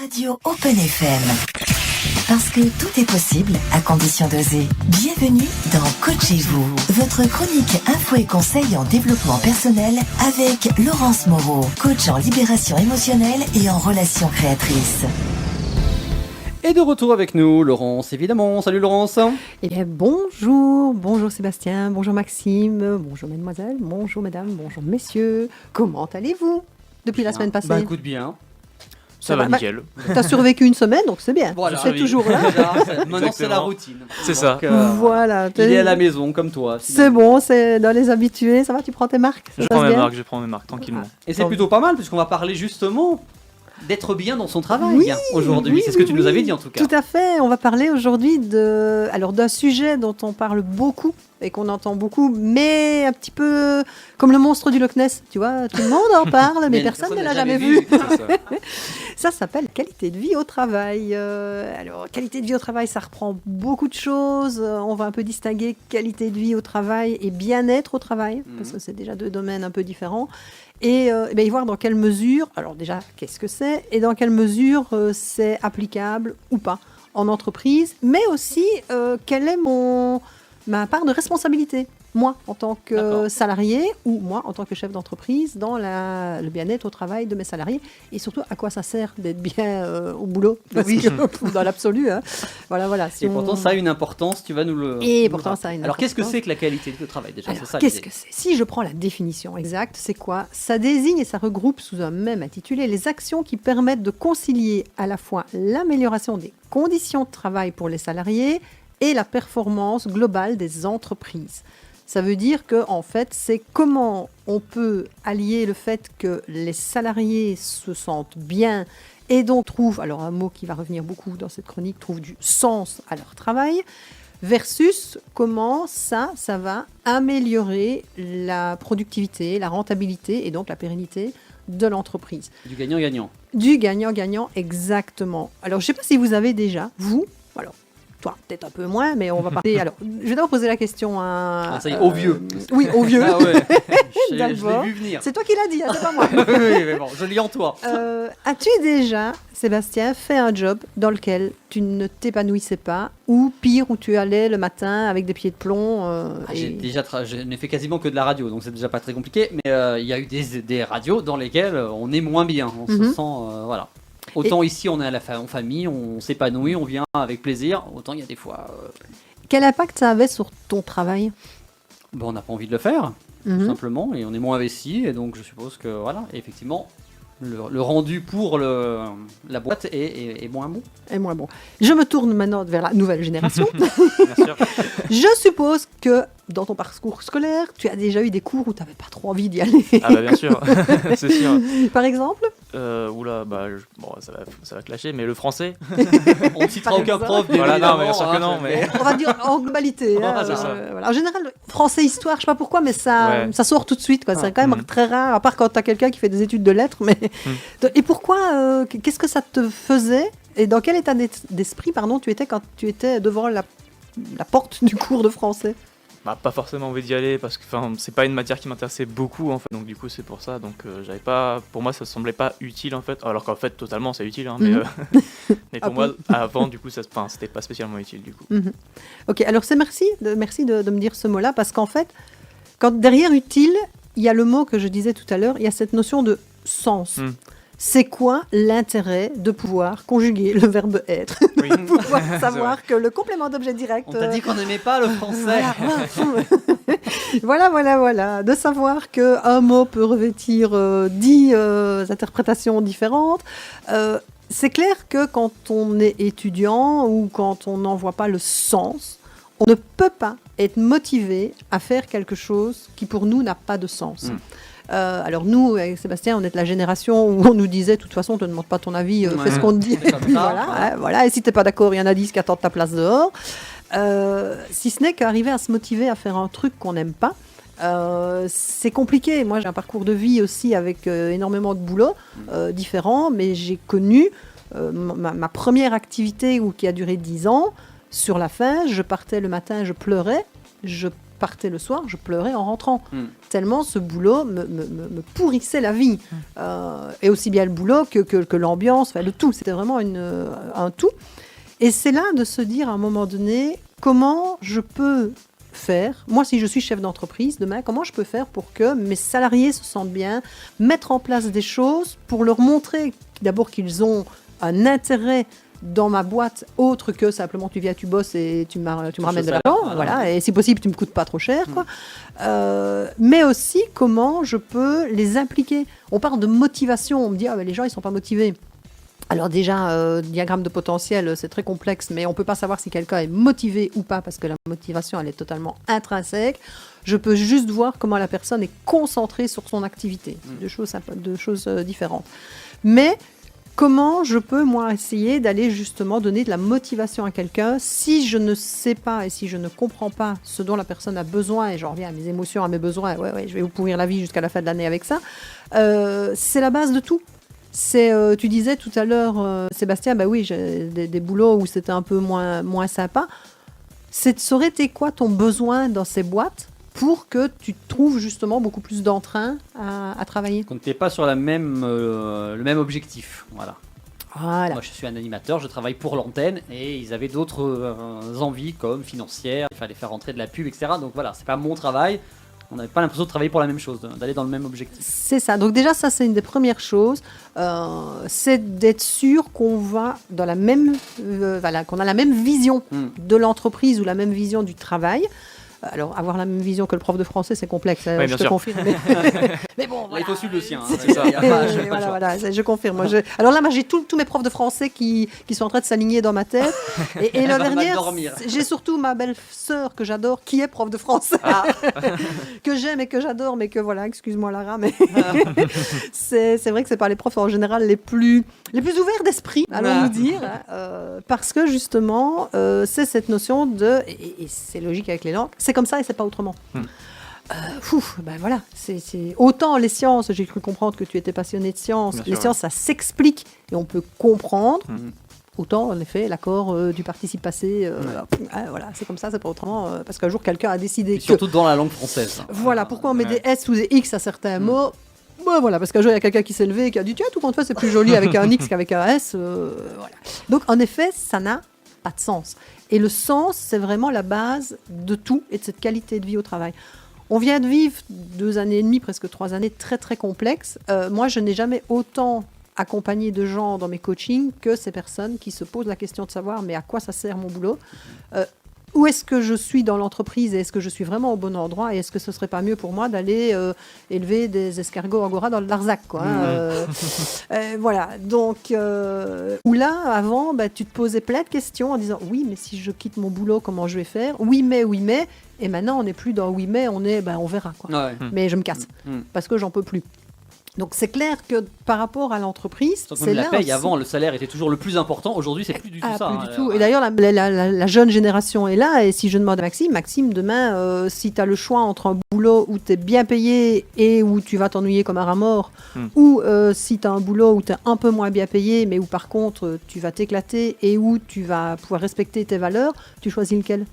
Radio Open FM. Parce que tout est possible à condition d'oser. Bienvenue dans Coachez-vous, votre chronique info et conseils en développement personnel avec Laurence Moreau, coach en libération émotionnelle et en relations créatrices. Et de retour avec nous, Laurence, évidemment. Salut Laurence. Eh bien, bonjour Sébastien, bonjour Maxime, bonjour mesdemoiselles, bonjour mesdames, bonjour messieurs. Comment allez-vous depuis la semaine passée? Bah écoute bien. Ça va nickel. T'as survécu une semaine, donc c'est bien. Voilà. C'est toujours là. Maintenant c'est la routine. C'est ça. Voilà. Il est à la maison comme toi. C'est bon, c'est dans les habitués. Ça va, tu prends tes marques? Je prends mes marques tranquillement. Et c'est plutôt pas mal puisqu'on va parler justement d'être bien dans son travail aujourd'hui. C'est ce que tu nous avais dit en tout cas. Tout à fait. On va parler aujourd'hui d'un sujet dont on parle beaucoup et qu'on entend beaucoup, mais un petit peu comme le monstre du Loch Ness. Tu vois, tout le monde en parle, mais personne ne l'a jamais vu. Ça s'appelle qualité de vie au travail. Alors, qualité de vie au travail, ça reprend beaucoup de choses. On va un peu distinguer qualité de vie au travail et bien-être au travail, parce que c'est déjà deux domaines un peu différents. Et voir dans quelle mesure, alors déjà, qu'est-ce que c'est, et dans quelle mesure c'est applicable ou pas en entreprise, mais aussi quelle est ma part de responsabilité, moi, en tant que salarié, ou moi, en tant que chef d'entreprise, dans le bien-être au travail de mes salariés, et surtout, à quoi ça sert d'être bien au boulot, parce que, dans l'absolu, hein, voilà. Et pourtant, ça a une importance, tu vas nous le... Et pourtant, ça a une Alors, importance. qu'est-ce que c'est que la qualité de travail, déjà? Alors, c'est ça, qu'est-ce que c'est? Si je prends la définition exacte, c'est quoi? Ça désigne et ça regroupe sous un même intitulé les actions qui permettent de concilier à la fois l'amélioration des conditions de travail pour les salariés et la performance globale des entreprises. Ça veut dire que, en fait, c'est comment on peut allier le fait que les salariés se sentent bien et donc trouvent, alors un mot qui va revenir beaucoup dans cette chronique, trouvent du sens à leur travail, versus comment ça va améliorer la productivité, la rentabilité et donc la pérennité de l'entreprise. Du gagnant-gagnant. Du gagnant-gagnant, exactement. Alors, je ne sais pas si vous avez déjà, vous, alors, toi, peut-être un peu moins, mais on va parler. Alors, je vais d'abord poser la question à... ça y est, au vieux. Oui, au vieux. Ah ouais, je l'ai D'abord. vu venir. C'est toi qui l'as dit, hein, c'est pas moi. Oui, mais bon, je lis en toi. As-tu déjà, Sébastien, fait un job dans lequel tu ne t'épanouissais pas, ou pire, où tu allais le matin avec des pieds de plomb Je n'ai fait quasiment que de la radio, donc c'est déjà pas très compliqué, mais il y a eu des radios dans lesquelles on est moins bien, on se sent... voilà. Autant ici on est en famille, on s'épanouit, on vient avec plaisir, autant il y a des fois... Quel impact ça avait sur ton travail? On n'a pas envie de le faire, tout simplement, et on est moins investi, et donc je suppose que voilà, effectivement, le rendu pour la boîte est moins bon. Et moins bon. Je me tourne maintenant vers la nouvelle génération. Bien sûr. Je suppose que dans ton parcours scolaire, tu as déjà eu des cours où tu n'avais pas trop envie d'y aller. Ah bah bien sûr, c'est sûr. Par exemple? Ça va clasher, mais le français. On ne citera aucun prof. Voilà, non, mais bien sûr que non. Mais... On va dire en globalité. C'est ça. Voilà. En général, français-histoire, je ne sais pas pourquoi, mais ça sort tout de suite. Quoi. C'est quand même très rare, à part quand tu as quelqu'un qui fait des études de lettres. Mais... Et pourquoi, qu'est-ce que ça te faisait? Et dans quel état d'esprit tu étais quand tu étais devant la porte du cours de français? Pas forcément envie d'y aller parce que c'est pas une matière qui m'intéressait beaucoup en fait, donc du coup c'est pour ça, donc j'avais pas, pour moi ça semblait pas utile en fait, alors qu'en fait totalement c'est utile, hein, mais pour moi avant du coup c'était pas spécialement utile du coup. Ok, alors merci de me dire ce mot-là, parce qu'en fait quand derrière utile il y a le mot que je disais tout à l'heure, il y a cette notion de sens. C'est quoi l'intérêt de pouvoir conjuguer le verbe être? De pouvoir savoir que le complément d'objet direct... On t'a dit qu'on n'aimait pas le français. Voilà. De savoir qu'un mot peut revêtir 10 interprétations différentes. C'est clair que quand on est étudiant ou quand on n'en voit pas le sens, on ne peut pas être motivé à faire quelque chose qui pour nous n'a pas de sens. Alors nous, avec Sébastien, on est de la génération où on nous disait, de toute façon, on ne te demande pas ton avis, fais ce qu'on te dit. Voilà. Et si tu n'es pas d'accord, il y en a 10 qui attendent ta place dehors. Si ce n'est qu'arriver à se motiver à faire un truc qu'on n'aime pas, c'est compliqué. Moi, j'ai un parcours de vie aussi avec énormément de boulot différents, mais j'ai connu ma première activité qui a duré 10 ans. Sur la fin, je partais le matin, je pleurais. Je partais le soir, je pleurais en rentrant. Tellement ce boulot me pourrissait la vie. Et aussi bien le boulot que l'ambiance, enfin, le tout. C'était vraiment un tout. Et c'est là de se dire à un moment donné, comment je peux faire, moi si je suis chef d'entreprise demain, comment je peux faire pour que mes salariés se sentent bien, mettre en place des choses pour leur montrer d'abord qu'ils ont un intérêt dans ma boîte autre que simplement tu viens, tu bosses et tu me ramènes de l'argent, voilà, et si possible tu me coûtes pas trop cher, quoi. Mais aussi comment je peux les impliquer. On parle de motivation, on me dit les gens ils sont pas motivés. Alors déjà, diagramme de potentiel, c'est très complexe, mais on ne peut pas savoir si quelqu'un est motivé ou pas, parce que la motivation, elle est totalement intrinsèque. Je peux juste voir comment la personne est concentrée sur son activité. Deux choses différentes. Mais comment je peux, moi, essayer d'aller justement donner de la motivation à quelqu'un si je ne sais pas et si je ne comprends pas ce dont la personne a besoin, et j'en reviens à mes émotions, à mes besoins, je vais vous pourrir la vie jusqu'à la fin de l'année avec ça, c'est la base de tout. Tu disais tout à l'heure, Sébastien, oui, j'ai des boulots où c'était un peu moins sympa. Ça aurait été quoi ton besoin dans ces boîtes pour que tu trouves justement beaucoup plus d'entrain à travailler? Qu'on n'était pas sur le même objectif. Voilà. Moi, je suis un animateur, je travaille pour l'antenne et ils avaient d'autres envies comme financières, il fallait faire rentrer de la pub, etc. Donc voilà, c'est pas mon travail. On n'avait pas l'impression de travailler pour la même chose, d'aller dans le même objectif. C'est ça. Donc déjà, ça, c'est une des premières choses. C'est d'être sûr qu'on va dans la même, qu'on a la même vision de l'entreprise ou la même vision du travail. Alors, avoir la même vision que le prof de français, c'est complexe, oui, je te confirme. Mais bon, voilà. Là, il faut suivre le sien. C'est ça. Voilà, je confirme. Alors là, moi, j'ai tous mes profs de français qui sont en train de s'aligner dans ma tête. Et la dernière, j'ai surtout ma belle-sœur que j'adore, qui est prof de français. Que j'aime et que j'adore, mais que voilà, excuse-moi Lara, mais c'est vrai que c'est pas les profs en général les plus ouverts d'esprit, allons-nous dire. Parce que justement, c'est cette notion de, et c'est logique avec les langues, c'est comme ça et c'est pas autrement. Voilà, c'est autant les sciences, j'ai cru comprendre que tu étais passionné de sciences. Les sciences, ça s'explique et on peut comprendre. Autant, en effet, l'accord du participe passé, voilà, c'est comme ça, c'est pas autrement, parce qu'un jour, quelqu'un a décidé que... Surtout dans la langue française. Voilà, pourquoi on met des S ou des X à certains mots. Voilà, parce qu'un jour, il y a quelqu'un qui s'est levé et qui a dit « Tiens, tout compte fait, c'est plus joli avec un X qu'avec un S. » Voilà. Donc, en effet, ça n'a pas de sens. Et le sens, c'est vraiment la base de tout et de cette qualité de vie au travail. On vient de vivre 2 années et demie, presque 3 années, très très complexes. Moi, je n'ai jamais autant accompagné de gens dans mes coachings que ces personnes qui se posent la question de savoir mais à quoi ça sert mon boulot, où est-ce que je suis dans l'entreprise et est-ce que je suis vraiment au bon endroit et est-ce que ce serait pas mieux pour moi d'aller élever des escargots angora dans le Larzac, quoi. Voilà, donc où là avant tu te posais plein de questions en disant oui mais si je quitte mon boulot comment je vais faire, oui mais, et maintenant on n'est plus dans oui mais, on est on verra, quoi. Mais je me casse parce que j'en peux plus. Donc c'est clair que par rapport à l'entreprise, c'est là la paye aussi. Avant, le salaire était toujours le plus important. Aujourd'hui, c'est plus du tout ça. Plus du tout. Et d'ailleurs, la jeune génération est là. Et si je demande à Maxime, demain, si tu as le choix entre un boulot où tu es bien payé et où tu vas t'ennuyer comme un rat mort, ou si tu as un boulot où tu es un peu moins bien payé, mais où par contre tu vas t'éclater et où tu vas pouvoir respecter tes valeurs, tu choisis lequel ?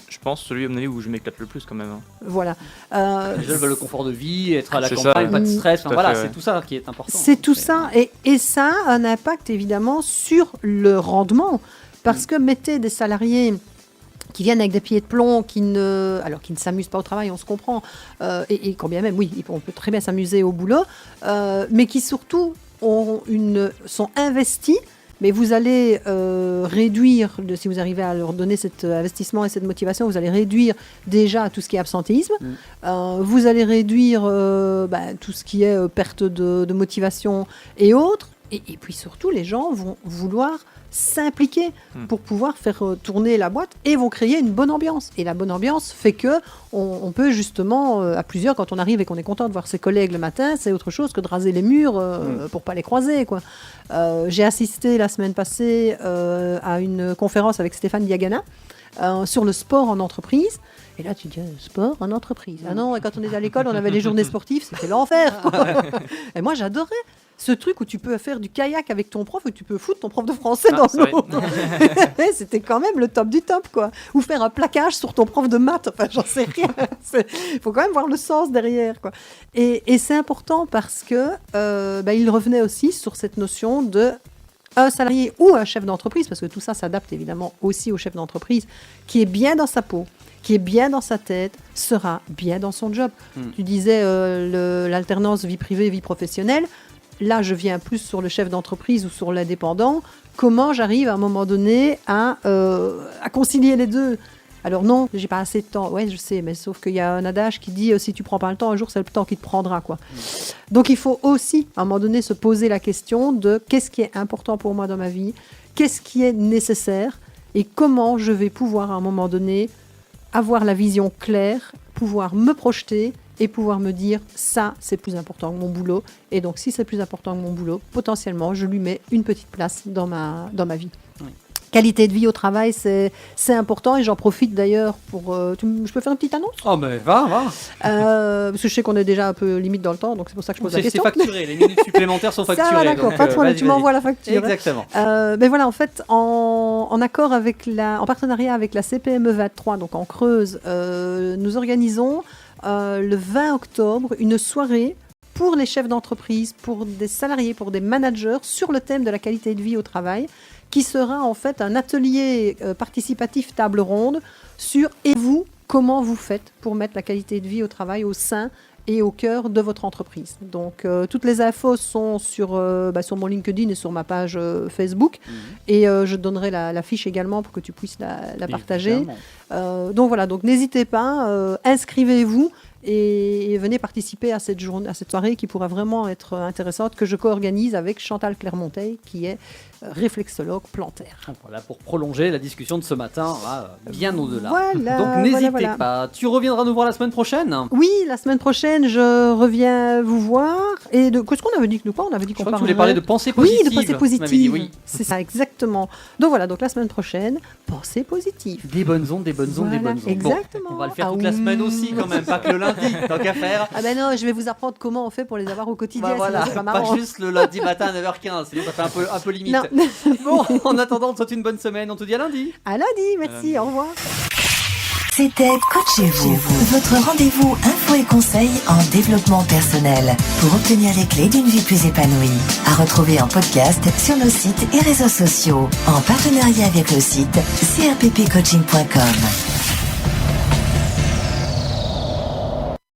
Je pense celui où je m'éclate le plus quand même. Voilà. Les jeunes veulent le confort de vie, être à la campagne, pas de stress. C'est tout ça qui est important. C'est tout ça. Et ça a un impact évidemment sur le rendement. Parce que mettez des salariés qui viennent avec des pieds de plomb, qui ne s'amusent pas au travail, on se comprend. Et quand bien même, oui, on peut très bien s'amuser au boulot. Mais qui surtout sont investis. Mais vous allez réduire, si vous arrivez à leur donner cet investissement et cette motivation, vous allez réduire déjà tout ce qui est absentéisme. Vous allez réduire tout ce qui est perte de motivation et autres. Et puis surtout, les gens vont vouloir s'impliquer pour pouvoir faire tourner la boîte et vont créer une bonne ambiance. Et la bonne ambiance fait que on peut justement, à plusieurs, quand on arrive et qu'on est content de voir ses collègues le matin, c'est autre chose que de raser les murs pour pas les croiser, quoi. J'ai assisté la semaine passée à une conférence avec Stéphane Diagana sur le sport en entreprise. Et là, tu dis, sport en entreprise. Ah non, et quand on était à l'école, on avait les journées sportives, c'était l'enfer, quoi. Et moi, j'adorais. ce truc où tu peux faire du kayak avec ton prof, où tu peux foutre ton prof de français dans c'est vrai. l'eau. C'était quand même le top du top, quoi. Ou faire un plaquage sur ton prof de maths, enfin, j'en sais rien. Il faut quand même voir le sens derrière, quoi. Et c'est important parce que il revenait aussi sur cette notion de un salarié ou un chef d'entreprise, parce que tout ça s'adapte évidemment aussi au chef d'entreprise, qui est bien dans sa peau, qui est bien dans sa tête, sera bien dans son job. Tu disais l'alternance vie privée, vie professionnelle. Là, je viens plus sur le chef d'entreprise ou sur l'indépendant. Comment j'arrive à un moment donné à concilier les deux ? Alors non, j'ai pas assez de temps. Ouais, je sais, mais sauf qu'il y a un adage qui dit si tu prends pas le temps, un jour c'est le temps qui te prendra, quoi. Donc il faut aussi, à un moment donné, se poser la question de qu'est-ce qui est important pour moi dans ma vie, qu'est-ce qui est nécessaire et comment je vais pouvoir, à un moment donné, avoir la vision claire, pouvoir me projeter et pouvoir me dire ça, c'est plus important que mon boulot. Et donc, si c'est plus important que mon boulot, potentiellement, je lui mets une petite place dans ma vie. Oui. Qualité de vie au travail, c'est important et j'en profite d'ailleurs pour... je peux faire une petite annonce ? Oh, mais va. Parce que je sais qu'on est déjà un peu limite dans le temps, donc c'est pour ça que je pose la question. C'est facturé, les minutes supplémentaires sont facturées. Ça va, d'accord, pas de problème, tu m'envoies la facture. Exactement. Mais voilà, en fait, en accord avec en partenariat avec la CPME 23, donc en Creuse, nous organisons le 20 octobre une soirée pour les chefs d'entreprise, pour des salariés, pour des managers, sur le thème de la qualité de vie au travail, qui sera en fait un atelier participatif table ronde sur « Et vous, comment vous faites pour mettre la qualité de vie au travail au sein et au cœur de votre entreprise ?» Donc, toutes les infos sont sur mon LinkedIn et sur ma page Facebook. Et je donnerai la fiche également pour que tu puisses la partager. Donc voilà, donc n'hésitez pas, inscrivez-vous. Et venez participer à cette soirée qui pourra vraiment être intéressante, que je co-organise avec Chantal Clermonteil, qui est réflexologue plantaire. Voilà, pour prolonger la discussion de ce matin, bien au-delà. Voilà, donc n'hésitez pas. Tu reviendras nous voir la semaine prochaine ? Oui, la semaine prochaine, je reviens vous voir. Et qu'est-ce qu'on avait dit que nous pas ? On avait dit qu'on parlait. Tu voulais parler de pensée positive. Oui, de pensée positive. Oui. C'est ça, exactement. Donc voilà, donc la semaine prochaine, pensée positive. Des bonnes ondes, des bonnes ondes, des bonnes ondes. Exactement. Bon, on va le faire toute la semaine aussi, quand même, pas que le lundi, tant qu'à faire. Ah ben non, je vais vous apprendre comment on fait pour les avoir au quotidien. Voilà, c'est pas marrant. pas juste le lundi matin à 9h15, sinon ça fait un peu limite. Non. Bon, en attendant, on te souhaite une bonne semaine, on te dit à lundi. À lundi, merci, au revoir. C'était Coachez-vous, votre rendez-vous info et conseils en développement personnel pour obtenir les clés d'une vie plus épanouie. À retrouver en podcast sur nos sites et réseaux sociaux en partenariat avec le site crppcoaching.com.